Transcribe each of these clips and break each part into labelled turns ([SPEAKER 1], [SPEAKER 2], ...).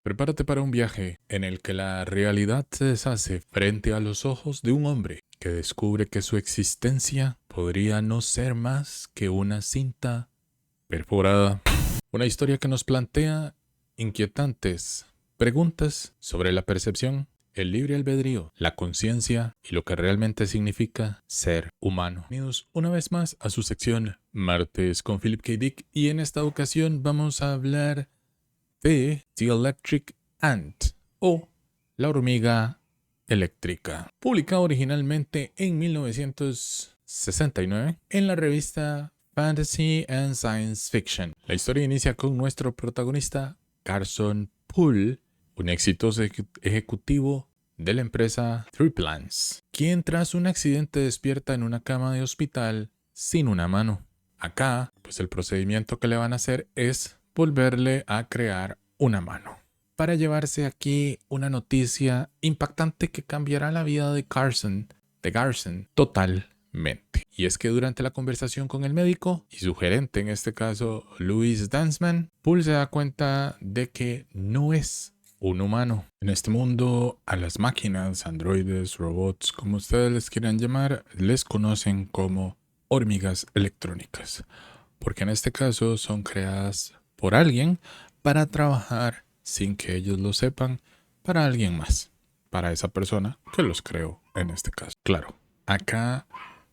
[SPEAKER 1] Prepárate para un viaje en el que la realidad se deshace frente a los ojos de un hombre que descubre que su existencia podría no ser más que una cinta perforada. Una historia que nos plantea inquietantes preguntas sobre la percepción, el libre albedrío, la conciencia y lo que realmente significa ser humano. Bienvenidos una vez más a su sección Martes con Philip K. Dick, y en esta ocasión vamos a hablar de The Electric Ant, o la hormiga eléctrica, publicado originalmente en 1969 en la revista Fantasy and Science Fiction. La historia inicia con nuestro protagonista, Carson Poole, un exitoso ejecutivo de la empresa Three Plants, quien tras un accidente despierta en una cama de hospital sin una mano. Acá, pues el procedimiento que le van a hacer es volverle a crear una mano, para llevarse aquí una noticia impactante que cambiará la vida de Garson totalmente. Y es que durante la conversación con el médico y su gerente, en este caso Louis Dansman, Poole se da cuenta de que no es un humano. En este mundo, a las máquinas, androides, robots, como ustedes les quieran llamar, les conocen como hormigas electrónicas, porque en este caso son creadas por alguien para trabajar sin que ellos lo sepan para alguien más, para esa persona que los creó en este caso. Claro, acá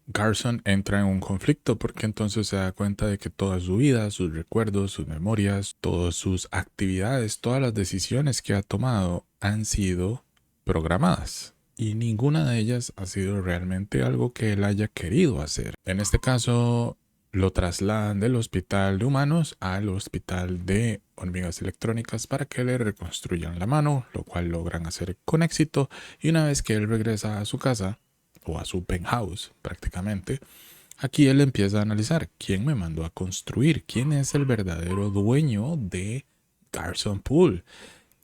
[SPEAKER 1] Garson entra en un conflicto porque entonces se da cuenta de que toda su vida, sus recuerdos, sus memorias, todas sus actividades, todas las decisiones que ha tomado han sido programadas. Y ninguna de ellas ha sido realmente algo que él haya querido hacer. En este caso, lo trasladan del hospital de humanos al hospital de hormigas electrónicas para que le reconstruyan la mano, lo cual logran hacer con éxito. Y una vez que él regresa a su casa, o a su penthouse prácticamente, aquí él empieza a analizar quién me mandó a construir, quién es el verdadero dueño de Garson Poole,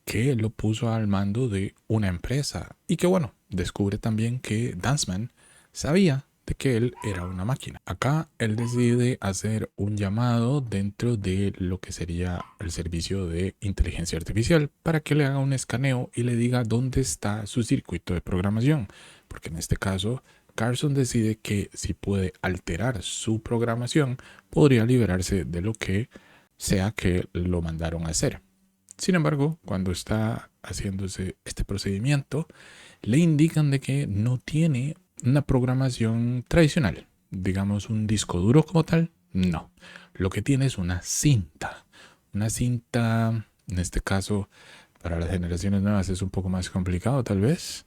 [SPEAKER 1] que lo puso al mando de una empresa. Y que bueno, descubre también que Dansman sabía de que él era una máquina. Acá él decide hacer un llamado dentro de lo que sería el servicio de inteligencia artificial para que le haga un escaneo y le diga dónde está su circuito de programación. Porque en este caso, Carson decide que si puede alterar su programación, podría liberarse de lo que sea que lo mandaron a hacer. Sin embargo, cuando está haciéndose este procedimiento, le indican de que no tiene una programación tradicional, digamos un disco duro como tal. No, lo que tiene es una cinta. Una cinta, en este caso, para las generaciones nuevas es un poco más complicado tal vez,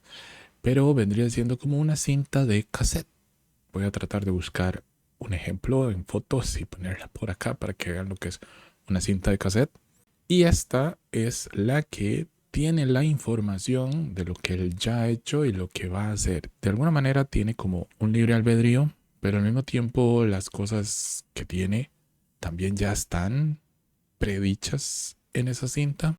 [SPEAKER 1] pero vendría siendo como una cinta de cassette. Voy a tratar de buscar un ejemplo en fotos y ponerla por acá para que vean lo que es una cinta de cassette. Y esta es la que tiene la información de lo que él ya ha hecho y lo que va a hacer. De alguna manera tiene como un libre albedrío, pero al mismo tiempo las cosas que tiene también ya están predichas en esa cinta.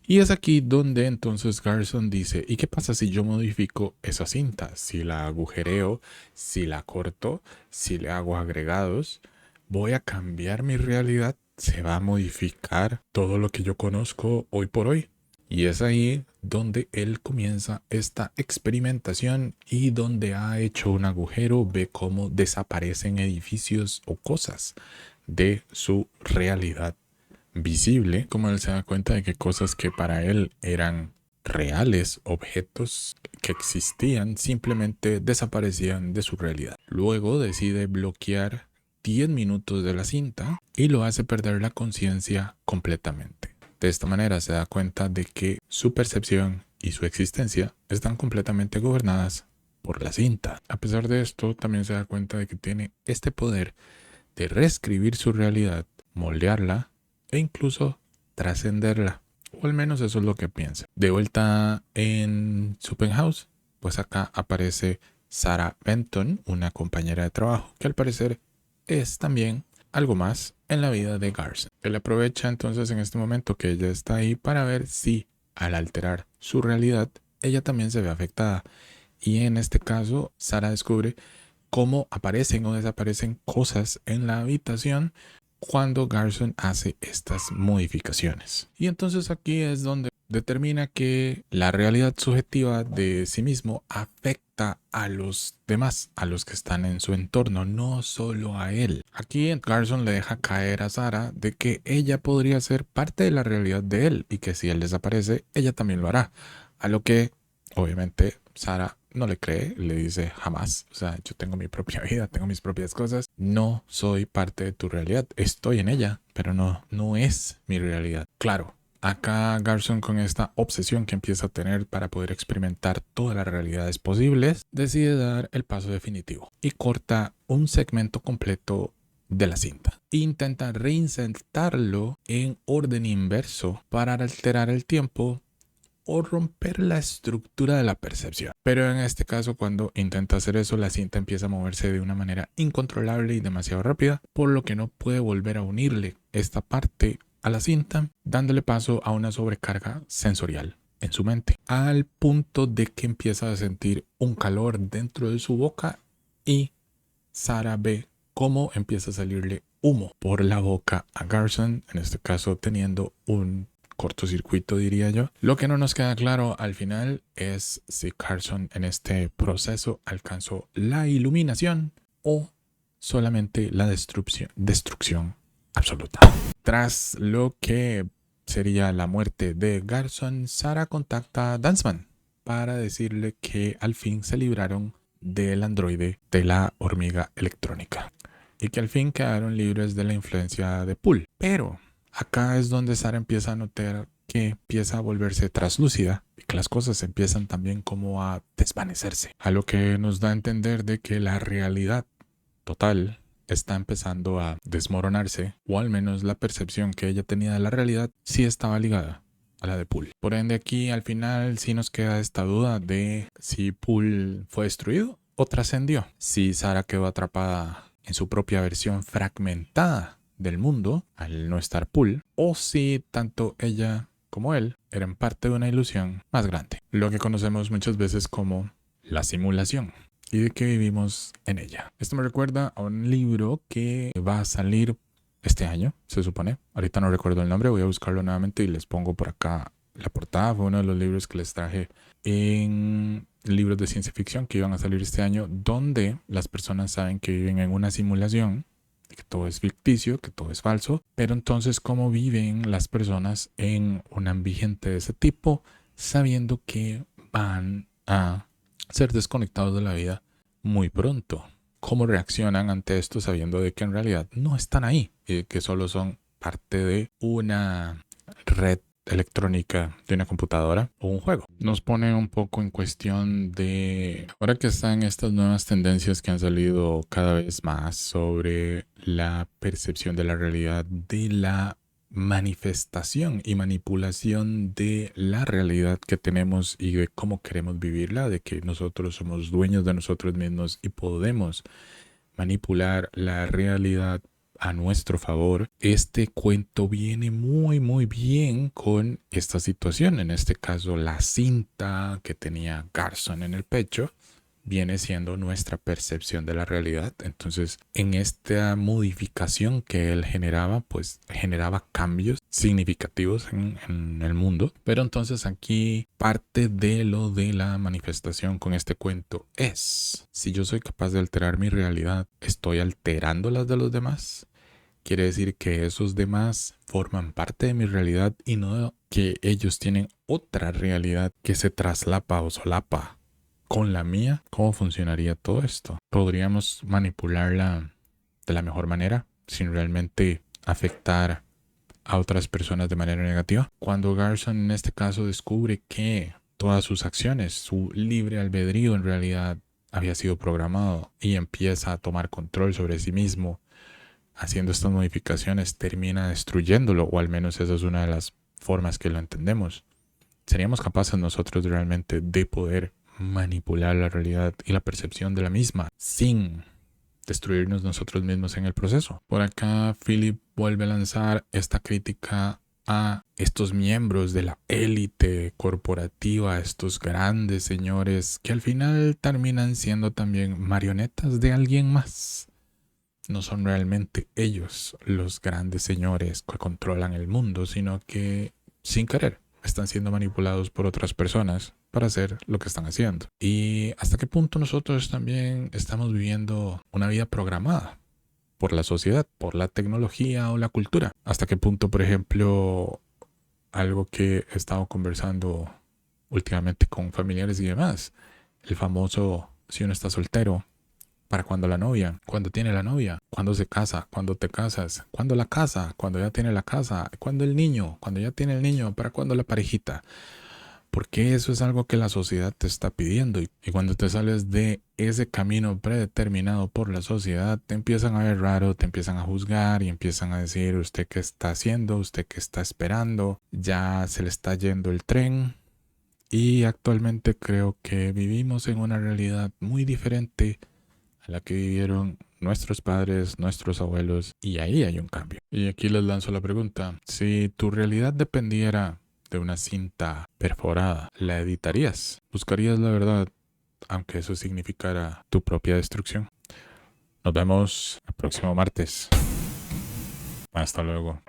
[SPEAKER 1] Y es aquí donde entonces Garson dice, ¿y qué pasa si yo modifico esa cinta? Si la agujereo, si la corto, si le hago agregados, voy a cambiar mi realidad, se va a modificar todo lo que yo conozco hoy por hoy. Y es ahí donde él comienza esta experimentación y donde ha hecho un agujero, ve cómo desaparecen edificios o cosas de su realidad visible, como él se da cuenta de que cosas que para él eran reales, objetos que existían, simplemente desaparecían de su realidad. Luego decide bloquear 10 minutos de la cinta y lo hace perder la conciencia completamente. De esta manera se da cuenta de que su percepción y su existencia están completamente gobernadas por la cinta. A pesar de esto, también se da cuenta de que tiene este poder de reescribir su realidad, moldearla e incluso trascenderla. O al menos eso es lo que piensa. De vuelta en su penthouse, pues acá aparece Sarah Benton, una compañera de trabajo, que al parecer es también algo más en la vida de Garson. Él aprovecha entonces en este momento que ella está ahí para ver si al alterar su realidad, ella también se ve afectada. Y en este caso, Sarah descubre cómo aparecen o desaparecen cosas en la habitación cuando Garson hace estas modificaciones. Y entonces aquí es donde determina que la realidad subjetiva de sí mismo afecta a los demás, a los que están en su entorno, no solo a él. Aquí Garson le deja caer a Sarah de que ella podría ser parte de la realidad de él y que si él desaparece, ella también lo hará. A lo que, obviamente, Sarah no le cree, le dice jamás. O sea, yo tengo mi propia vida, tengo mis propias cosas. No soy parte de tu realidad. Estoy en ella, pero no es mi realidad. Claro. Acá Garson, con esta obsesión que empieza a tener para poder experimentar todas las realidades posibles, decide dar el paso definitivo y corta un segmento completo de la cinta. Intenta reinsertarlo en orden inverso para alterar el tiempo o romper la estructura de la percepción. Pero en este caso, cuando intenta hacer eso, la cinta empieza a moverse de una manera incontrolable y demasiado rápida, por lo que no puede volver a unirle esta parte a la cinta, dándole paso a una sobrecarga sensorial en su mente, al punto de que empieza a sentir un calor dentro de su boca y Sarah ve cómo empieza a salirle humo por la boca a Garson, en este caso teniendo un cortocircuito, diría yo. Lo que no nos queda claro al final es si Garson en este proceso alcanzó la iluminación o solamente la destrucción absoluta. Tras lo que sería la muerte de Garson, Sarah contacta a Danzman para decirle que al fin se libraron del androide de la hormiga electrónica y que al fin quedaron libres de la influencia de Pool. Pero acá es donde Sarah empieza a notar que empieza a volverse traslúcida y que las cosas empiezan también como a desvanecerse, a lo que nos da a entender de que la realidad total está empezando a desmoronarse, o al menos la percepción que ella tenía de la realidad sí estaba ligada a la de Pool. Por ende, aquí al final sí nos queda esta duda de si Pool fue destruido o trascendió, si Sarah quedó atrapada en su propia versión fragmentada del mundo al no estar Pool, o si tanto ella como él eran parte de una ilusión más grande, lo que conocemos muchas veces como la simulación, y de que vivimos en ella. Esto me recuerda a un libro que va a salir este año, se supone. Ahorita no recuerdo el nombre, voy a buscarlo nuevamente y les pongo por acá la portada. Fue uno de los libros que les traje en libros de ciencia ficción que iban a salir este año, donde las personas saben que viven en una simulación, que todo es ficticio, que todo es falso, pero entonces cómo viven las personas en un ambiente de ese tipo, sabiendo que van a ser desconectados de la vida muy pronto. ¿Cómo reaccionan ante esto sabiendo de que en realidad no están ahí y que solo son parte de una red electrónica de una computadora o un juego? Nos pone un poco en cuestión de, ahora que están estas nuevas tendencias que han salido cada vez más sobre la percepción de la realidad, de la manifestación y manipulación de la realidad que tenemos y de cómo queremos vivirla, de que nosotros somos dueños de nosotros mismos y podemos manipular la realidad a nuestro favor. Este cuento viene muy bien con esta situación. En este caso, la cinta que tenía Garson en el pecho viene siendo nuestra percepción de la realidad. Entonces, en esta modificación que él generaba, pues generaba cambios significativos en el mundo. Pero entonces aquí parte de lo de la manifestación con este cuento es, si yo soy capaz de alterar mi realidad, ¿estoy alterando las de los demás? Quiere decir que esos demás forman parte de mi realidad y no que ellos tienen otra realidad que se traslapa o solapa con la mía. ¿Cómo funcionaría todo esto? ¿Podríamos manipularla de la mejor manera sin realmente afectar a otras personas de manera negativa? Cuando Garson en este caso descubre que todas sus acciones, su libre albedrío en realidad había sido programado y empieza a tomar control sobre sí mismo, haciendo estas modificaciones, termina destruyéndolo, o al menos esa es una de las formas que lo entendemos. ¿Seríamos capaces nosotros realmente de poder manipular la realidad y la percepción de la misma sin destruirnos nosotros mismos en el proceso? Por acá Philip vuelve a lanzar esta crítica a estos miembros de la élite corporativa, estos grandes señores que al final terminan siendo también marionetas de alguien más. no son realmente ellos los grandes señores que controlan el mundo, sino que sin querer están siendo manipulados por otras personas para hacer lo que están haciendo. Y hasta qué punto nosotros también estamos viviendo una vida programada por la sociedad, por la tecnología o la cultura. Hasta qué punto, por ejemplo, algo que he estado conversando últimamente con familiares y demás, el famoso si uno está soltero, para cuando la novia, cuando tiene la novia, cuando se casa, cuando te casas, cuando la casa, cuando ya tiene la casa, cuando el niño, cuando ya tiene el niño, para cuando la parejita. Porque eso es algo que la sociedad te está pidiendo y cuando te sales de ese camino predeterminado por la sociedad, te empiezan a ver raro, te empiezan a juzgar y empiezan a decir usted qué está haciendo, usted qué está esperando, ya se le está yendo el tren. Y actualmente creo que vivimos en una realidad muy diferente a la que vivieron nuestros padres, nuestros abuelos, y ahí hay un cambio. Y aquí les lanzo la pregunta, si tu realidad dependiera de una cinta perforada, ¿la editarías? ¿Buscarías la verdad, aunque eso significara tu propia destrucción? Nos vemos el próximo martes. Hasta luego.